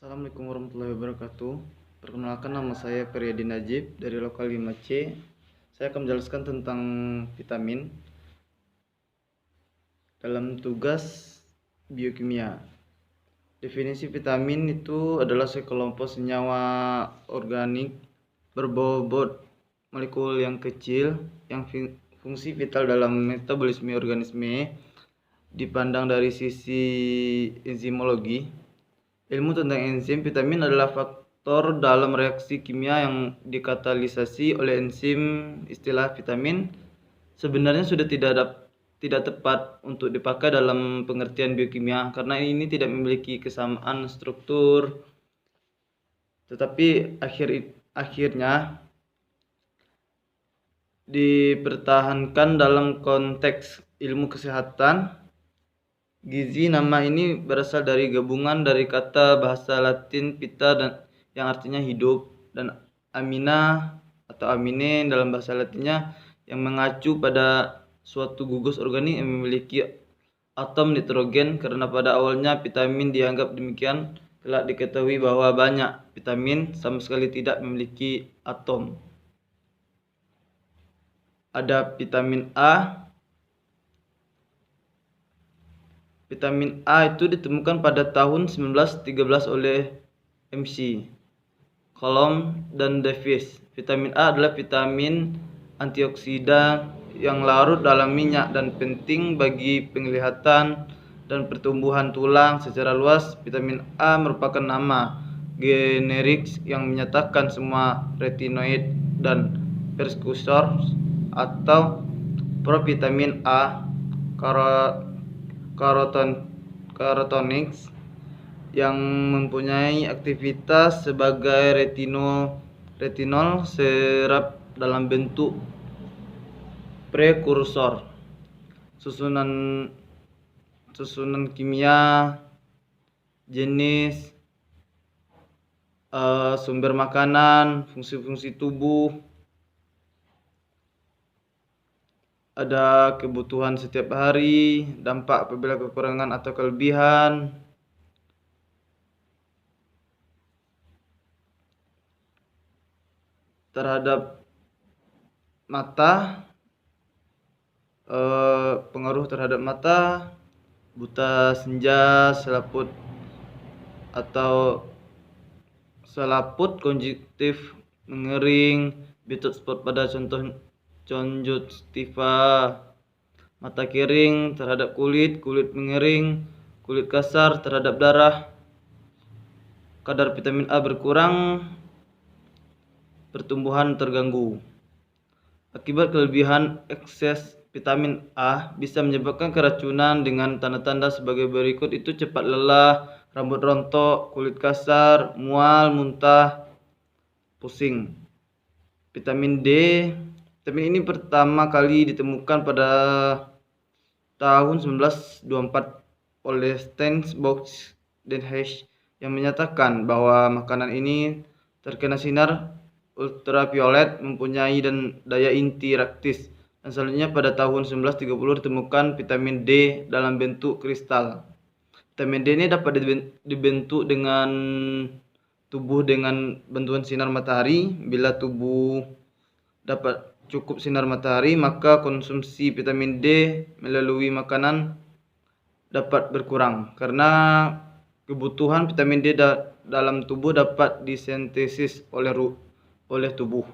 Assalamualaikum warahmatullahi wabarakatuh. Perkenalkan, nama saya Feryadi Najib dari Lokal 5C. Saya akan menjelaskan tentang vitamin dalam tugas biokimia. Definisi vitamin itu adalah sekelompok senyawa organik berbobot molekul yang kecil yang fungsi vital dalam metabolisme organisme. Dipandang dari sisi enzimologi, ilmu tentang enzim, vitamin adalah faktor dalam reaksi kimia yang dikatalisasi oleh enzim. Istilah vitamin sebenarnya sudah tidak tepat untuk dipakai dalam pengertian biokimia karena ini tidak memiliki kesamaan struktur, tetapi akhirnya dipertahankan dalam konteks ilmu kesehatan gizi. Nama ini berasal dari gabungan dari kata bahasa Latin vita dan yang artinya hidup, dan amina atau amine dalam bahasa Latinnya yang mengacu pada suatu gugus organik yang memiliki atom nitrogen. Karena pada awalnya vitamin dianggap demikian, kelak diketahui bahwa banyak vitamin sama sekali tidak memiliki atom. Ada vitamin A. Vitamin A itu ditemukan pada tahun 1913 oleh MC. Coulomb dan Davis. Vitamin A adalah vitamin antioksidan yang larut dalam minyak dan penting bagi penglihatan dan pertumbuhan tulang secara luas. Vitamin A merupakan nama generik yang menyatakan semua retinoid dan prekursor atau provitamin A, carotenoids yang mempunyai aktivitas sebagai retinol serap dalam bentuk prekursor. Susunan kimia, jenis, sumber makanan, fungsi-fungsi tubuh, ada kebutuhan setiap hari, dampak apabila kekurangan atau kelebihan, terhadap mata, pengaruh terhadap mata, buta senja, selaput atau selaput konjungtif mengering, bitot spot pada contoh konjungtiva, mata kering terhadap kulit mengering, kulit kasar terhadap darah. Kadar vitamin A berkurang, pertumbuhan terganggu. Akibat kelebihan ekses vitamin A bisa menyebabkan keracunan dengan tanda-tanda sebagai berikut itu: cepat lelah, rambut rontok, kulit kasar, mual, muntah, pusing. Vitamin D. Vitamin ini pertama kali ditemukan pada tahun 1924 oleh Steenbosch dan Heiss yang menyatakan bahwa makanan ini terkena sinar ultraviolet mempunyai dan daya inti reaktif. Dan selanjutnya pada tahun 1930 ditemukan vitamin D dalam bentuk kristal. Vitamin D ini dapat dibentuk dengan tubuh dengan bantuan sinar matahari. Bila tubuh dapat cukup sinar matahari, maka konsumsi vitamin D melalui makanan dapat berkurang karena kebutuhan vitamin D dalam tubuh dapat disintesis oleh tubuh.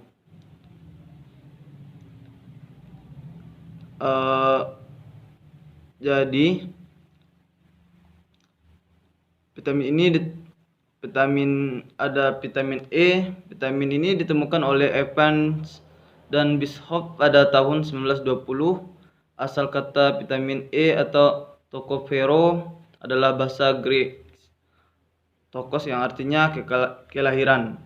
Jadi ada vitamin E. Vitamin ini ditemukan oleh Evans dan Bischoff pada tahun 1920. Asal kata vitamin E atau tocopherol adalah bahasa Grek tokos yang artinya kelahiran.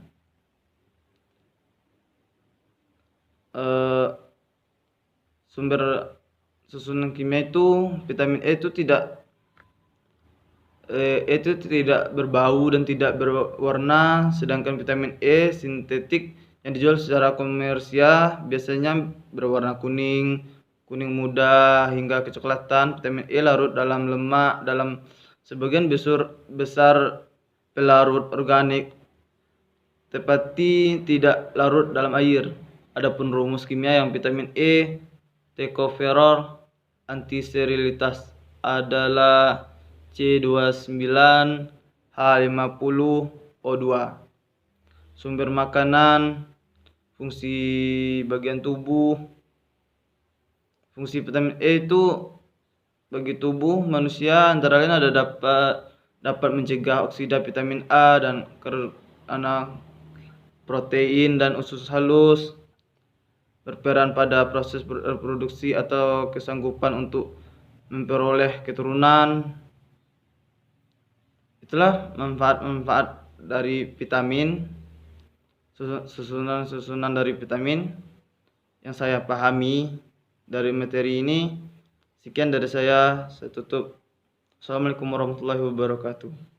Sumber susunan kimia itu vitamin E itu tidak berbau dan tidak berwarna, sedangkan vitamin E sintetik yang dijual secara komersial biasanya berwarna kuning muda hingga kecoklatan. Vitamin E larut dalam lemak dalam sebagian besar pelarut organik tetapi tidak larut dalam air. Adapun rumus kimia yang vitamin E, tocopherol, antisterilitas adalah C29H50O2. Sumber makanan, fungsi bagian tubuh. Fungsi vitamin E itu bagi tubuh manusia antara lain ada dapat mencegah oksida vitamin A dan karena protein dan usus halus, berperan pada proses reproduksi atau kesanggupan untuk memperoleh keturunan. Itulah manfaat-manfaat dari vitamin, susunan dari vitamin yang saya pahami dari materi ini. Sekian dari saya tutup. Assalamualaikum warahmatullahi wabarakatuh.